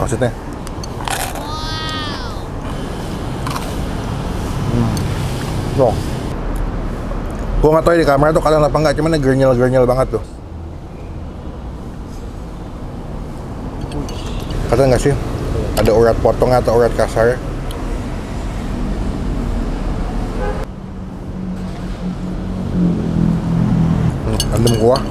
maksudnya. Tuh. Gue nggak tahu di kamera tuh kalian apa nggak, cuman gernyel banget tuh. Kalian nggak sih? Ada urat potong atau urat kasar? Adem kuah.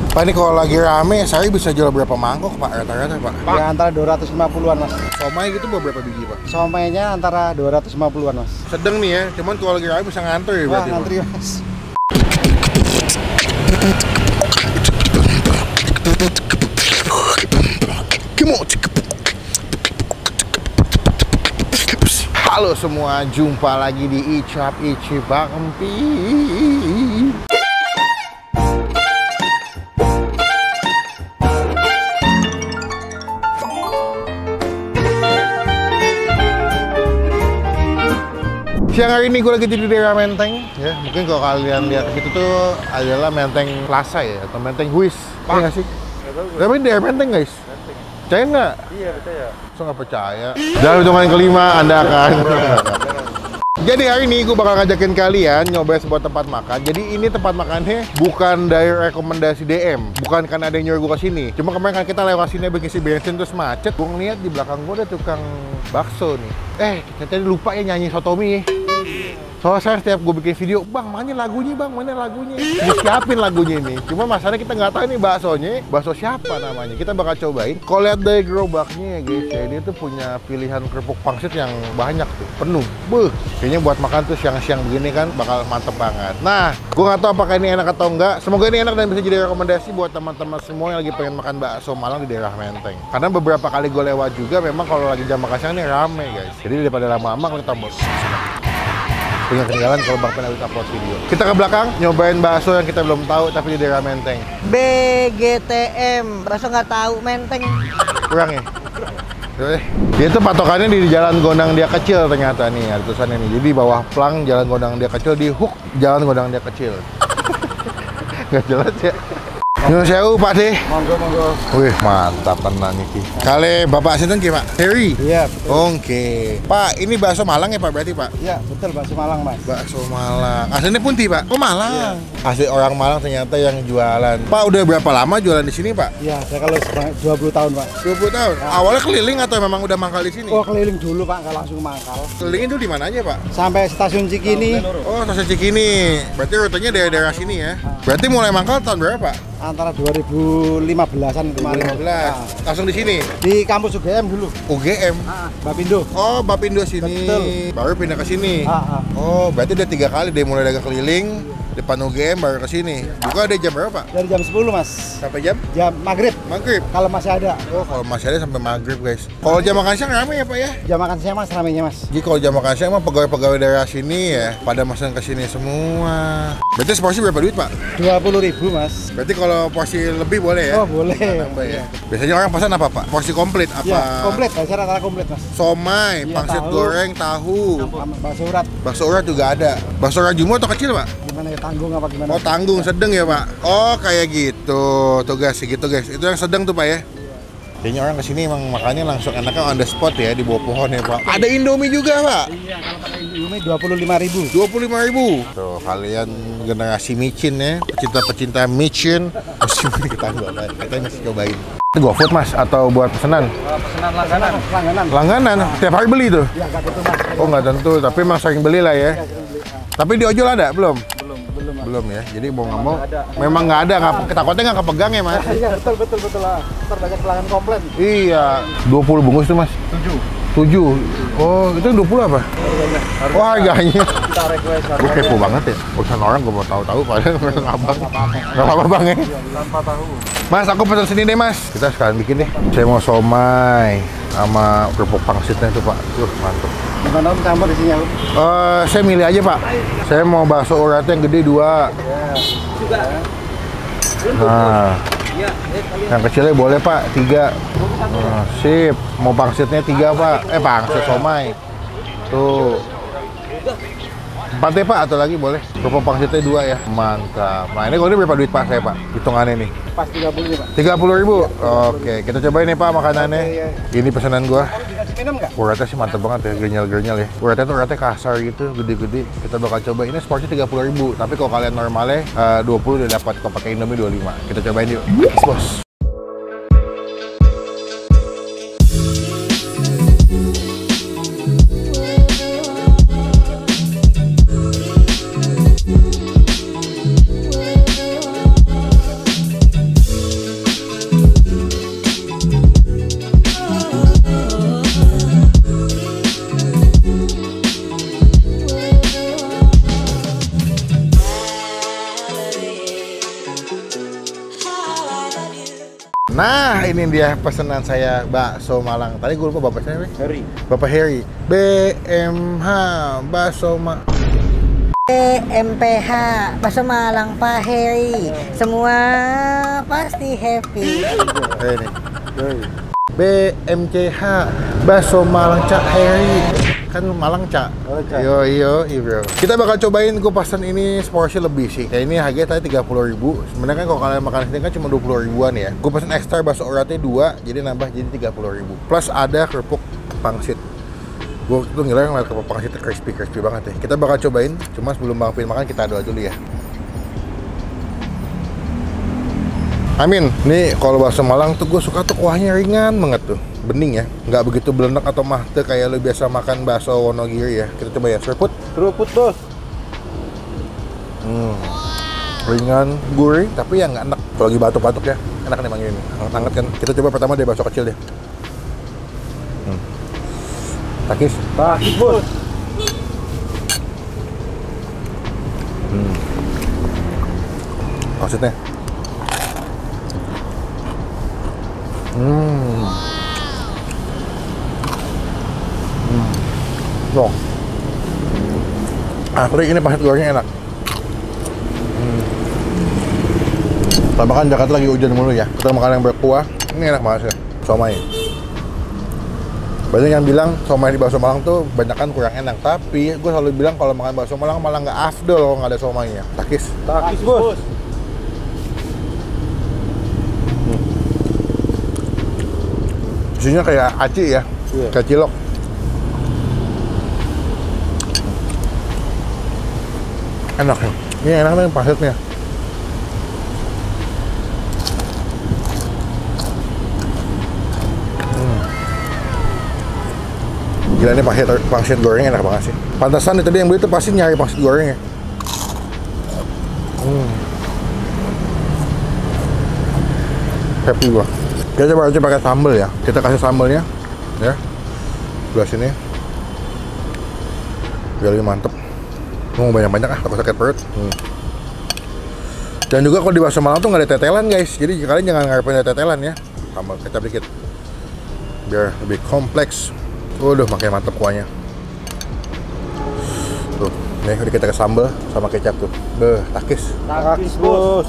Pak, ini kalau lagi rame, sehari bisa jual berapa mangkok, Pak? Rata-rata, Pak? Ya antara 250-an, Mas. Somai gitu berapa biji, Pak? Somainya antara 250-an, Mas. Sedang nih ya, cuman kalau lagi rame bisa ngantri ya berarti, Pak? Ngantri, Mas. Halo semua, jumpa lagi di Icap Icibampi. Siang hari ini gue lagi di daerah Menteng ya. Mungkin kalau kalian lihat itu tuh adalah Menteng Plaza ya, atau Menteng Huis. Iya nggak sih? Tapi di daerah Menteng guys. Percaya nggak? Iya percaya. So nggak percaya. Dalam hitungan kelima Anda akan. Jadi hari ini gue bakal ngajakin kalian nyobain sebuah tempat makan. Jadi ini tempat makannya bukan dari rekomendasi DM, bukan karena ada yang nyuruh gue kesini. Cuma kemarin kan kita lewat sini ngisi bensin terus macet. Gue ngeliat di belakang gue ada tukang bakso nih. Kita lupa ya nyanyi Sotomi. Soalnya saya setiap gue bikin video, bang mana lagunya bang, mana lagunya? Siapin lagunya ini. Cuma masalahnya kita nggak tahu ini baksonya, bakso siapa namanya. Kita bakal cobain. Kalau lihat dari gerobaknya ya guys, ya, dia tuh punya pilihan kerupuk pangsit yang banyak tuh, penuh. Kayaknya buat makan tuh siang-siang begini kan bakal mantep banget. Nah, gue nggak tahu apakah ini enak atau enggak. Semoga ini enak dan bisa jadi rekomendasi buat teman-teman semua yang lagi pengen makan bakso Malang di daerah Menteng. Karena beberapa kali gue lewat juga, memang kalau lagi jam makan siang ini rame guys. Jadi daripada lama-lama kita tombol. Punya ketinggalan kalau Bang Pen upload video. Kita ke belakang nyobain bakso yang kita belum tahu tapi di daerah Menteng. BGTM, bakso nggak tahu Menteng. Kurang ya? Dia tuh patokannya di Jalan Gondang Dia Kecil ternyata nih, ada tulisannya nih. Jadi bawah plang Jalan Gondang Dia Kecil, di hook Jalan Gondang Dia Kecil. Nggak jelas ya. Nyun sewu Pak De. Monggo. Wih, mantap tenan iki. Kali Bapak sinten ki, Pak? Harry. Iya, betul. Oke. Pak, ini bakso Malang ya Pak berarti, Pak? Iya, betul bakso Malang, Mas. Bakso Malang. Aslinya Punti, Pak? Oh, Malang. Iya. Asli orang Malang ternyata yang jualan. Pak, udah berapa lama jualan di sini, Pak? Iya, saya kalau 20 tahun, Pak. 20 tahun. Ya. Awalnya keliling atau memang udah mangkal di sini? Oh, keliling dulu, Pak, nggak langsung mangkal. Kelilingin dulu di mana aja, Pak? Sampai stasiun Cikini. Oh, stasiun Cikini. Berarti rutenya daerah-daerah sini ya. Berarti mulai mangkal tahun berapa, Pak? Antara 2015-an kemarin. 2015. Langsung di sini. Di kampus UGM dulu. UGM. Bapindo. Oh, Bapindo sini. Betul. Baru pindah ke sini. Oh, berarti udah 3 kali deh mulai dagang keliling, depan UGM baru ke sini. Buka dari jam berapa, Pak? Dari jam 10, Mas. Sampai jam? Jam maghrib. Maghrib. Kalau masih ada. Oh, kalau masih ada sampai maghrib, guys. Kalau jam makan siang ramai ya, Pak ya? Jam makan siang, Mas, ramenya, Mas. Jadi kalau jam makan siang mah pegawai-pegawai daerah sini ya pada pesan ke sini semua. Berarti seporsi berapa duit, Pak? 20.000, Mas. Berarti kalau porsi lebih boleh ya? Oh, boleh. Nambah ya. Biasanya orang pesan apa, Pak? Porsi komplit apa? Iya, komplit. Saya rata-rata komplit, Mas. Somai, Iya, pangsit tahu. goreng, tahu. Bakso urat. Bakso urat juga ada. Bakso urat jumbo atau kecil, Pak? Gimana ya, tanggung apa gimana? Oh, tanggung sedang ya, Pak? Oh, kayak gitu. Tuh guys, segitu guys. Itu yang sedang tuh, Pak ya? Kayaknya orang kesini emang makannya langsung enaknya on the spot ya, di bawah pohon ya, Pak. Ada Indomie juga, Pak? Iya, kalau pakai Indomie 25.000. 25.000. Tuh, kalian generasi micin ya, pecinta-pecinta micin. Mesti kita mesti cobain. Itu GoFood, Mas, atau buat pesanan? Pesanan langganan. Langganan? Tiap hari beli tuh? Iya, nggak tentu, Mas. Oh, nggak tentu, tapi emang sering beli lah ya? Tapi di ojol ada? Belum? Mas. Belum ya, jadi mau nggak mau memang nggak ada, takutnya nggak kepegang ya, Mas? Iya, betul lah. Ntar banyak pelanggan komplain. Iya, 20 bungkus tuh, Mas? 7. Oh, itu 20 apa? Oh, harganya. Kita request. Gue kepo banget ya, urusan orang gue mau tahu-tahu padahal pesan abang. Nggak apa-apa, Bang ya? Tanpa tahu. Mas, aku pesan sini deh, Mas. Kita sekalian bikin deh. Saya mau somai sama kerupuk pangsitnya tuh, Pak. Mantap. Gimana Om campur di sini, Om? Saya milih aja, Pak. Saya mau bakso uratnya yang gede 2. Nah, yang kecilnya boleh, Pak, 3. Sip. Mau pangsitnya 3, Pak. Pangsit somai. Tuh. 4 ya Pak, atau lagi boleh? Kerupuk pangsitnya 2 ya. Mantap. Nah ini kalau ini berapa duit Pak saya Pak? Hitungannya nih. Pas 30 nih, Pak. 30.000. Oke, kita cobain nih Pak makanannya. Ini pesanan gua. Dikasih minum nggak? Uratnya sih mantep banget ya, gernyal-gernyal ya. Uratnya tuh uratnya kasar gitu, gede-gede. Kita bakal coba. Ini sportnya 30.000, tapi kalau kalian normalnya 20 udah dapat. Kalau pakai Indomie 25. Kita cobain yuk. Yes, bos. Nah, ini dia pesanan saya bakso Malang. Tadi gue lupa bapak saya, Harry. Bapak Harry. BMH bakso BMPH bakso Malang Pak Heri. Semua pasti happy. ini. BMCH bakso Malang Cak Harry. Kan Malang Cak. Oh, Cak. Yo, bro. Kita bakal cobain kupasan ini seporsi lebih sih. Kayak ini harganya tadi 30.000. Sebenarnya kan kalau kalian makan sini kan cuma 20 ribuan ya. Kupasan ekstra bakso uratnya 2, jadi nambah jadi 30.000. Plus ada kerupuk pangsit. Gue tuh ngira ngeliat kerupuk pangsitnya crispy banget ya. Kita bakal cobain. Cuma sebelum Bang Pin makan kita doa dulu ya. Amin. Nih kalau bakso Malang tuh gue suka tuh kuahnya ringan banget tuh. Bening ya, nggak begitu belenek atau mahte kayak lo biasa makan bakso Wonogiri ya. Kita coba ya, seruput. Seruput, Bos. Ringan, gurih, tapi ya nggak enak. Kalau lagi batuk-batuk ya, enak nih manggil ini. Hangat kan. Kita coba pertama dari bakso kecil deh. Takis. Takis, Bos. Maksudnya. Loh. Asli ini pangsit gorengnya enak. Tambah kan Jakarta lagi hujan mulu ya. Kita makan yang berkuah. Ini enak banget sih. Somai. Banyak yang bilang somai di bakso Malang tuh banyakan kurang enak. Tapi gue selalu bilang kalau makan bakso Malang malah nggak afdol kalau nggak ada somainya. Takis. Takis, Bos. Isinya kayak aci ya, Iya. kayak cilok. Enak ya. Ini enak nih pangsitnya. Gila ini pangsit goreng enak banget sih. Pantesan tadi yang beli tuh pasti nyari pangsit gorengnya. Happy gua. Kita coba pakai sambal ya. Kita kasih sambalnya, ya. Sebelah sini. Biar lebih mantep. Mau banyak-banyak takut sakit perut. Dan juga kalau di bakso Malang tuh nggak ada tetelan guys. Jadi kalian jangan ngarepin ada tetelan ya. Sambal kecap dikit. Biar lebih kompleks. Waduh, makin mantep kuahnya. Tuh, nih udah kita ke sambal sama kecap tuh. Beuh, takis. Takis, Bos.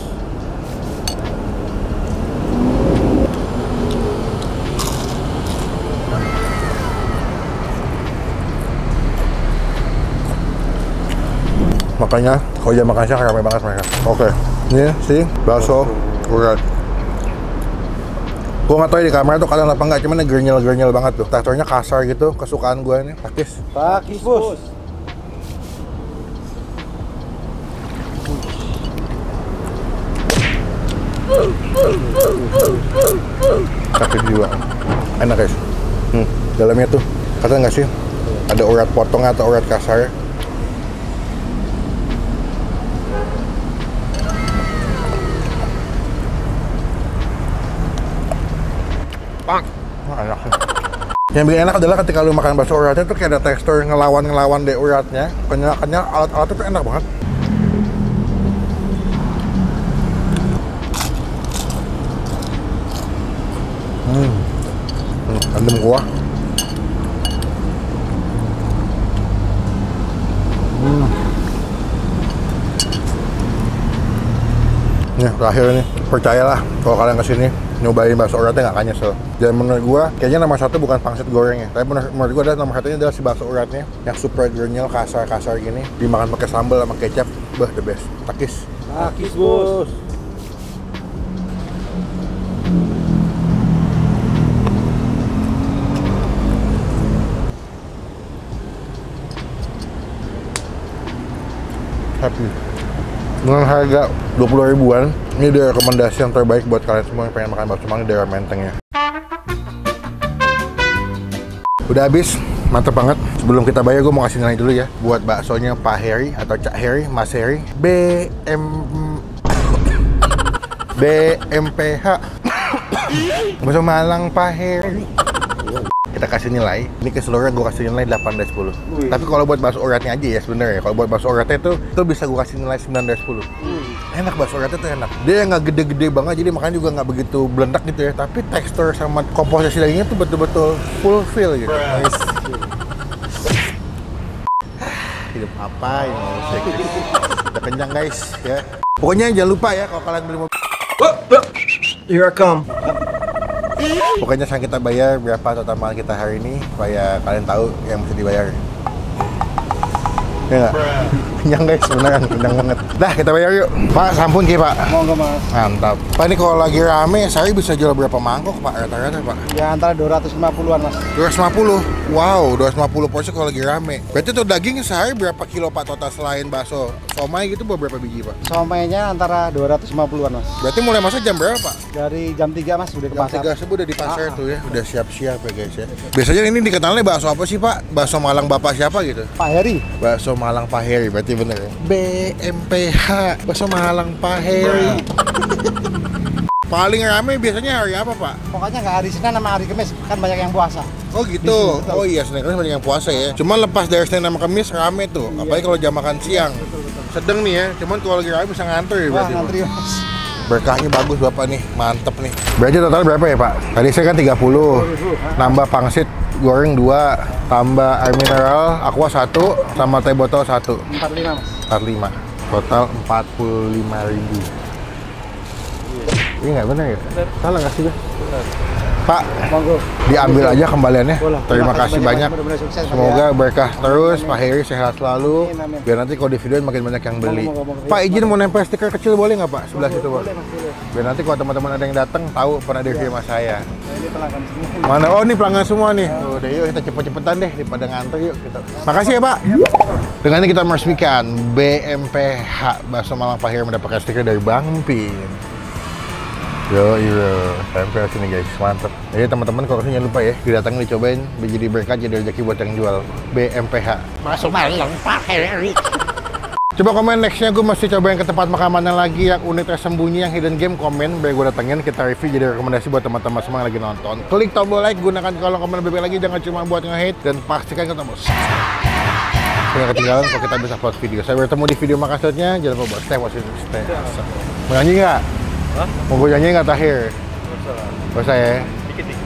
Makanya kalau jam makan siang ramai banget mereka. Oke, ini sih bakso urat. Gue nggak tahu di kamera tuh kalian apa nggak, cuman gernyal banget tuh. Teksturnya kasar gitu, kesukaan gue ini. Takis. Takis, Bos. Takis juga. Enak guys. Dalamnya tuh, kata nggak sih? Ada urat potong atau urat kasar. Enak sih. Yang bikin enak adalah ketika lu makan bakso uratnya tuh kayak ada tekstur ngelawan deh uratnya. Kenyal alat-alatnya tuh enak banget. Adem kuah. Nih terakhir nih, percayalah kalau kalian kesini nyobain bakso uratnya nggak akan nyesel. Dan menurut gua, kayaknya nomor satu bukan pangsit gorengnya, tapi menurut gua adalah nomor satunya adalah si bakso uratnya yang super grunyel, kasar-kasar gini, dimakan pakai sambal sama kecap, the best. Takis. Takis, bos. Happy. Dengan harga 20 ribuan, ini dia rekomendasi yang terbaik buat kalian semua yang pengen makan bakso malang di daerah Menteng ya. Udah habis, mantep banget. Sebelum kita bayar, gue mau kasih nilai dulu ya buat baksonya Pak Heri atau Cak Heri, Mas Heri, BMPH. Bakso Malang Pak Heri. Kita kasih nilai, ini keseluruhan gue kasih nilai 8 dari 10. Tapi kalau buat bakso uratnya aja ya sebenarnya, kalau buat bakso uratnya itu bisa gue kasih nilai 9 dari 10. Enak, bakso uratnya tuh enak. Dia nggak gede-gede banget, jadi makanya juga nggak begitu belendak gitu ya. Tapi tekstur sama komposisi dagingnya tuh betul-betul full gitu. Nice. Hidup apa ini? Udah kenyang guys ya. Pokoknya jangan lupa ya kalau kalian beli mobil. Here I come. Pokoknya sekarang kita bayar berapa total mahal kita hari ini supaya kalian tahu yang mesti dibayar. Ya nggak? Kenyang guys, beneran kenyang banget. Dah kita bayar yuk. Pak, sampun Ki Pak. Monggo mas. Mantap. Pak, ini kalau lagi rame, saya bisa jual berapa mangkok Pak rata-rata Pak? Ya antara 250-an mas. 250. Wow, 250 porsi kalau lagi rame. Berarti tuh daging sehari berapa kilo Pak total selain bakso somai gitu berapa biji Pak? Somainya antara 250-an mas. Berarti mulai masak jam berapa Pak? Dari jam 3 mas udah ke Jam pasar. 3 subuh udah di pasar tuh ya, udah siap-siap ya guys ya. Biasanya ini dikenalnya bakso apa sih Pak? Bakso Malang Bapak siapa gitu? Pak Heri. Bakso Malang Pak Heri, berarti bener ya? BMPH, Bakso Malang Pak Heri. Paling rame biasanya hari apa Pak? Pokoknya nggak hari Senin sama hari Kamis, kan banyak yang puasa. Oh gitu, oh iya Senin Kamis banyak yang puasa ya. Cuma lepas dari Senin sama Kamis rame tuh, apalagi kalau jam makan siang. Sedang nih ya, cuman kalau lagi rame bisa ngantri ya Wah berarti. ngantri mas. Berkahnya bagus Bapak nih, mantep nih. Berarti total berapa ya Pak? Tadi saya kan 30, nambah pangsit goreng 2, tambah air mineral, aqua 1, sama teh botol 1. 45 mas. 45, total 45.000. Ini nggak benar ya? Salah nggak sih gue? Pak, Monggo. diambil aja kembaliannya. Boleh. Terima kasih banyak. Mudah-mudahan sukses, Mas, Semoga ya. berkah terus, Pak Heri sehat selalu. Amin, amin. Biar nanti kalau di video makin banyak yang beli. Monggo. Pak, izin mau nempel stiker kecil boleh nggak Pak? Sebelah situ Pak. Boleh mas, boleh. Biar nanti kalau teman-teman ada yang datang tahu pernah di video sama saya. Nah, ini pelanggan semua. Mana? Oh, ini pelanggan semua nih. Udah yuk kita cepet-cepetan deh daripada ngantri yuk kita. Makasih ya Pak. Dengan ini kita meresmikan BMPH Bakso Malang Pak Heri mendapatkan stiker dari Bang Pin. Yo, tempel sini guys, mantep. Jadi teman-teman kalau kesini jangan lupa ya, didatangin dicobain, jadi berkah jadi rezeki buat yang jual BMPH. Bakso Malang Pak Heri. Coba komen nextnya gue mesti cobain ke tempat makan mana lagi yang unik tersembunyi, yang hidden game, komen biar gue datengin, kita review jadi rekomendasi buat teman-teman semua yang lagi nonton. Klik tombol like, gunakan kolom komen lebih baik lagi, jangan cuma buat nge-hate, dan pastikan kita tombol subscribe. Jangan ketinggalan kalau kita bisa upload video. Saya bertemu di video makan selanjutnya, jangan lupa buat stay positif, stay awesome. Mau nyanyi nggak? Hah? Mau gue nyanyi nggak Tahir? Gak usah ya? Dikit-dikit.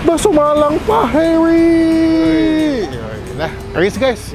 Bakso Malang Pak Heri. Nah, guys.